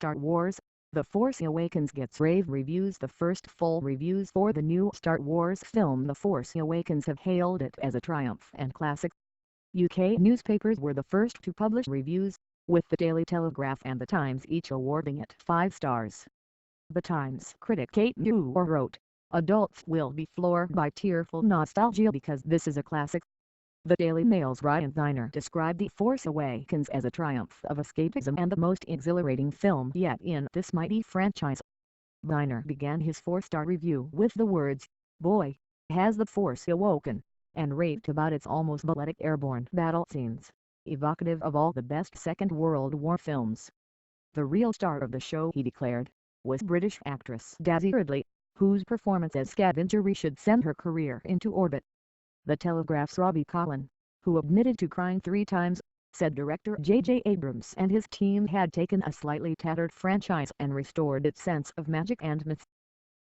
Star Wars: The Force Awakens gets rave reviews. The first full reviews for the new Star Wars film The Force Awakens have hailed it as a triumph and classic. UK newspapers were the first to publish reviews, with the Daily Telegraph and The Times each awarding it 5 stars. The Times critic Kate Muir wrote, "Adults will be floored by tearful nostalgia because this is a classic." The Daily Mail's Ryan Diner described The Force Awakens as a triumph of escapism and the most exhilarating film yet in this mighty franchise. Diner began his 4-star review with the words, "Boy, has the Force awoken," and raved about its almost balletic airborne battle scenes, evocative of all the best Second World War films. The real star of the show, he declared, was British actress Daisy Ridley, whose performance as Scavenger should send her career into orbit. The Telegraph's Robbie Collin, who admitted to crying 3 times, said director J.J. Abrams and his team had taken a slightly tattered franchise and restored its sense of magic and myth.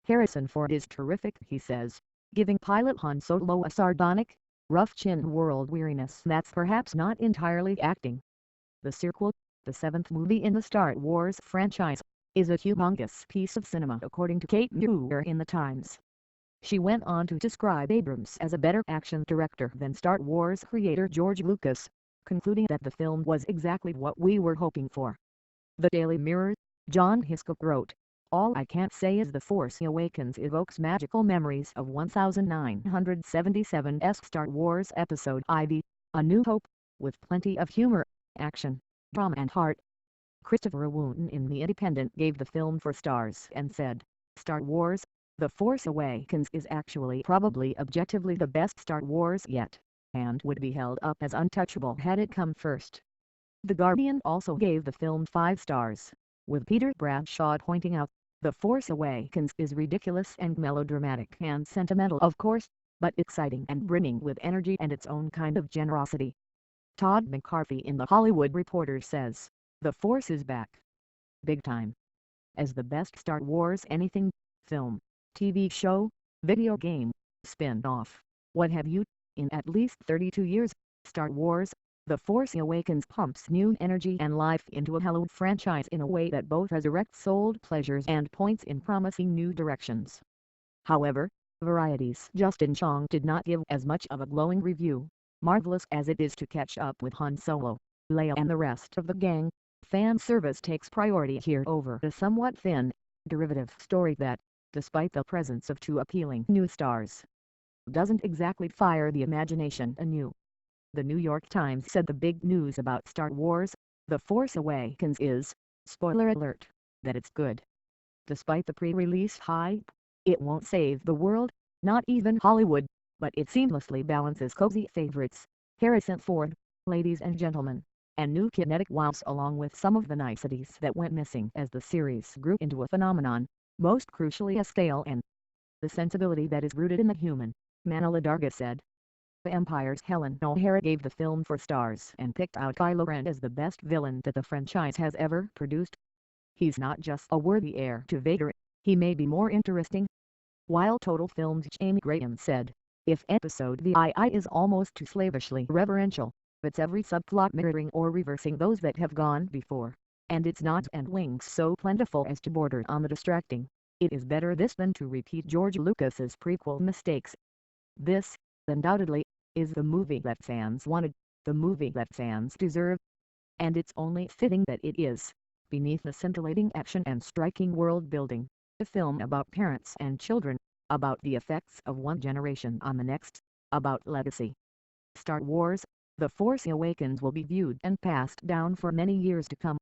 "Harrison Ford is terrific," he says, giving pilot Han Solo a sardonic, rough-chinned world weariness that's perhaps not entirely acting. The sequel, the 7th movie in the Star Wars franchise, is a humongous piece of cinema according to Kate Muir in The Times. She went on to describe Abrams as a better action director than Star Wars creator George Lucas, concluding that the film was exactly what we were hoping for. The Daily Mirror, John Hiscock wrote, "All I can say is The Force Awakens evokes magical memories of 1977's Star Wars Episode IV, A New Hope, with plenty of humor, action, drama and heart." Christopher Wooten in The Independent gave the film 4 stars and said, "Star Wars: The Force Awakens is actually probably objectively the best Star Wars yet, and would be held up as untouchable had it come first." The Guardian also gave the film 5 stars, with Peter Bradshaw pointing out, "The Force Awakens is ridiculous and melodramatic and sentimental of course, but exciting and brimming with energy and its own kind of generosity." Todd McCarthy in The Hollywood Reporter says, "The Force is back. Big time. As the best Star Wars anything, film, TV show, video game, spin-off, what have you, in at least 32 years, Star Wars: The Force Awakens pumps new energy and life into a hallowed franchise in a way that both resurrects old pleasures and points in promising new directions." However, Variety's Justin Chong did not give as much of a glowing review. "Marvelous as it is to catch up with Han Solo, Leia and the rest of the gang, fan service takes priority here over a somewhat thin, derivative story that, despite the presence of 2 appealing new stars, doesn't exactly fire the imagination anew." The New York Times said the big news about Star Wars: The Force Awakens is, spoiler alert, that it's good. Despite the pre-release hype, it won't save the world, not even Hollywood, but it seamlessly balances cozy favorites, Harrison Ford, ladies and gentlemen, and new kinetic wows along with some of the niceties that went missing as the series grew into a phenomenon, most crucially a scale and the sensibility that is rooted in the human, Manila Dargis said. Empire's Helen O'Hara gave the film 4 stars and picked out Kylo Ren as the best villain that the franchise has ever produced. "He's not just a worthy heir to Vader, he may be more interesting." While Total Films' Amy Graham said, "If Episode VI is almost too slavishly reverential, it's every subplot mirroring or reversing those that have gone before, and its nods and winks so plentiful as to border on the distracting. It is better this than to repeat George Lucas's prequel mistakes. This, undoubtedly, is the movie that fans wanted, the movie that fans deserve. And it's only fitting that it is, beneath the scintillating action and striking world building, a film about parents and children, about the effects of one generation on the next, about legacy. Star Wars: The Force Awakens will be viewed and passed down for many years to come.